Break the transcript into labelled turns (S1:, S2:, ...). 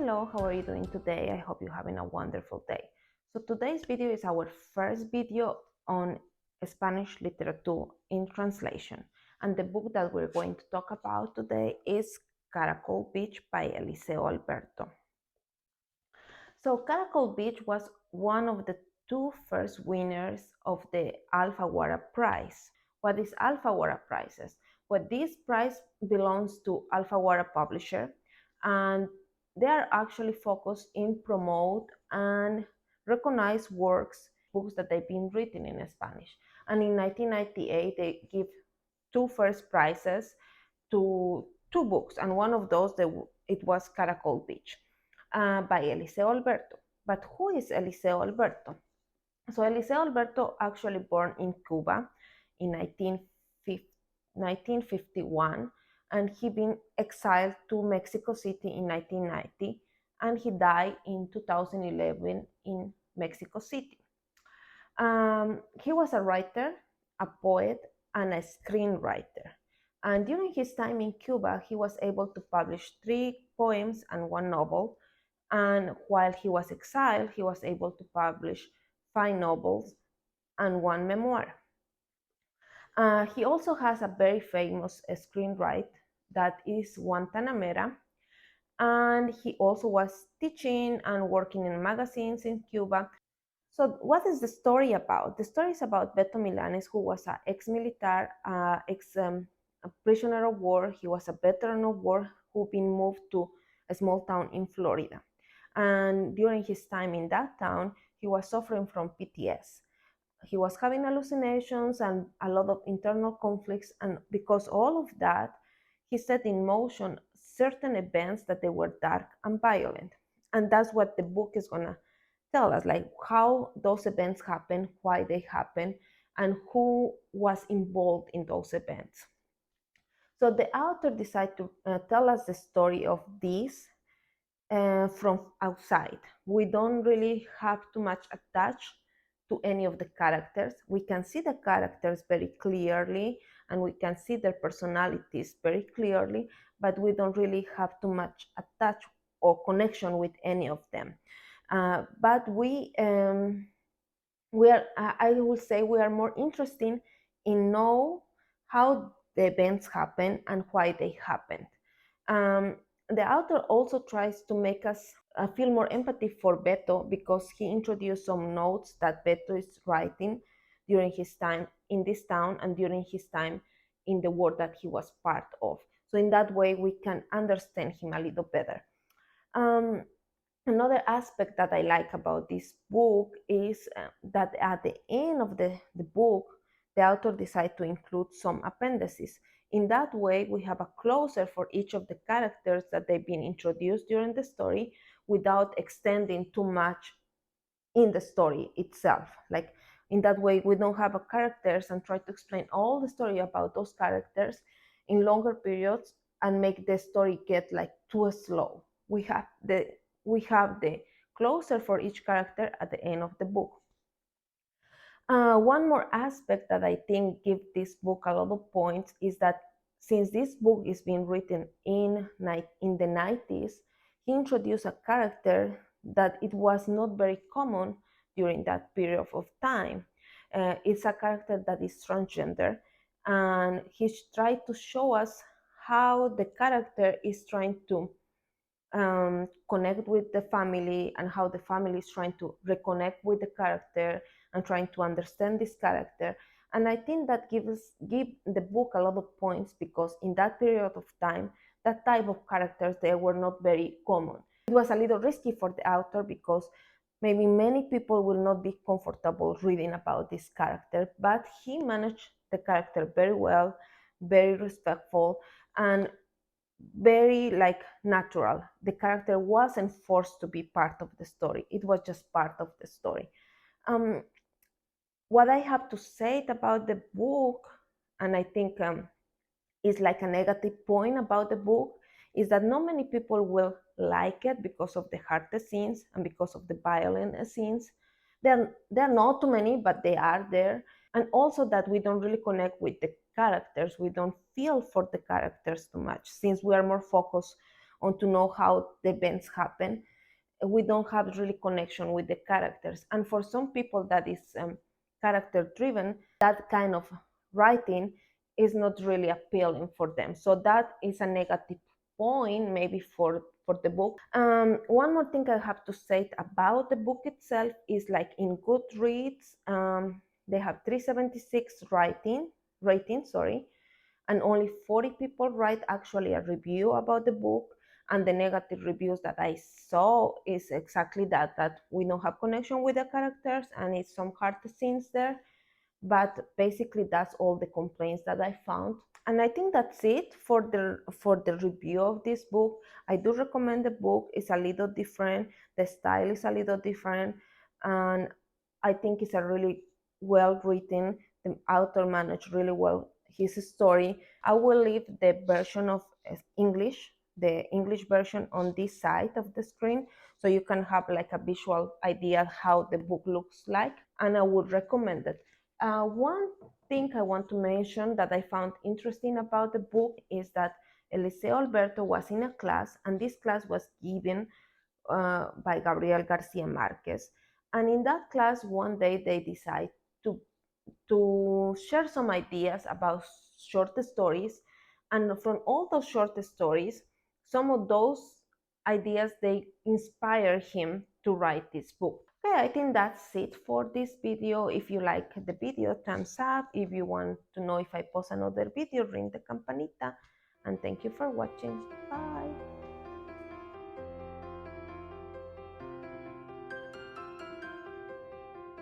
S1: Hello, how are you doing today? I hope you're having a wonderful day. So today's video is our first video on Spanish literature in translation. And the book that we're going to talk about today is Caracol Beach by Elise Alberto. So Caracol Beach was one of the two first winners of the Alfaguara Prize. What is Alfaguara Prizes? Well, this prize belongs to Alfaguara Publisher, and they are actually focused in promote and recognize books that they've been written in Spanish. And in 1998, they give two first prizes to two books, and one of those it was Caracol Beach by Elise Alberto. But who is Elise Alberto? So Elise Alberto actually born in Cuba in 1951, and he been exiled to Mexico City in 1990, and he died in 2011 in Mexico City. He was a writer, a poet, and a screenwriter. And during his time in Cuba, he was able to publish 3 poems and 1 novel. And while he was exiled, he was able to publish 5 novels and 1 memoir. He also has a very famous screenwriter that is Guantanamera. And he also was teaching and working in magazines in Cuba. So what is the story about? The story is about Beto Milanes, who was an ex-military, a prisoner of war. He was a veteran of war who been moved to a small town in Florida. And during his time in that town, he was suffering from PTS. He was having hallucinations and a lot of internal conflicts. And because all of that, he set in motion certain events that they were dark and violent. And that's what the book is going to tell us, like how those events happen, why they happen, and who was involved in those events. So the author decided to tell us the story of this from outside. We don't really have too much attached to any of the characters. We can see the characters very clearly, and we can see their personalities very clearly, but we don't really have too much attach or connection with any of them. But I would say we are more interested in know how the events happen and why they happened. The author also tries to make us feel more empathy for Beto, because he introduced some notes that Beto is writing during his time in this town and during his time in the war that he was part of. So in that way, we can understand him a little better. Another aspect that I like about this book is that at the end of the book, the author decided to include some appendices. In that way, we have a closer for each of the characters that they've been introduced during the story without extending too much in the story itself. Like in that way, we don't have a characters and try to explain all the story about those characters in longer periods and make the story get like too slow. We have the closer for each character at the end of the book. One more aspect that I think give this book a lot of points is that since this book is being written in the 90s, he introduced a character that it was not very common during that period of time. It's a character that is transgender, and he's tried to show us how the character is trying to connect with the family, and how the family is trying to reconnect with the character and trying to understand this character. And I think that give the book a lot of points, because in that period of time, that type of characters, they were not very common. It was a little risky for the author, because maybe many people will not be comfortable reading about this character, but he managed the character very well, very respectful, and very like natural. The character wasn't forced to be part of the story. It was just part of the story. What I have to say about the book, and I think is like a negative point about the book, is that not many people will like it because of the hard scenes and because of the violent scenes. There are not too many, but they are there. And also that we don't really connect with the characters. We don't feel for the characters too much, since we are more focused or to know how the events happen, we don't have really connection with the characters. And for some people that is character driven, that kind of writing is not really appealing for them. So that is a negative point maybe for the book. One more thing I have to say about the book itself is like in Goodreads, they have 376 rating, sorry, and only 40 people write actually a review about the book. And the negative reviews that I saw is exactly that we don't have connection with the characters and it's some hard scenes there. But basically that's all the complaints that I found. And I think that's it for the review of this book. I do recommend the book. It's a little different, the style is a little different, and I think it's a really well written. The author managed really well his story. I will leave the version of English, the English version, on this side of the screen, so you can have like a visual idea how the book looks like, and I would recommend it. One thing I want to mention that I found interesting about the book is that Elise Alberto was in a class, and this class was given by Gabriel Garcia Marquez. And in that class, one day they decide to share some ideas about short stories, and from all those short stories, some of those ideas they inspire him to write this book. Okay, I think that's it for this video. If you like the video, thumbs up. If you want to know if I post another video, ring the campanita. And thank you for watching. Bye.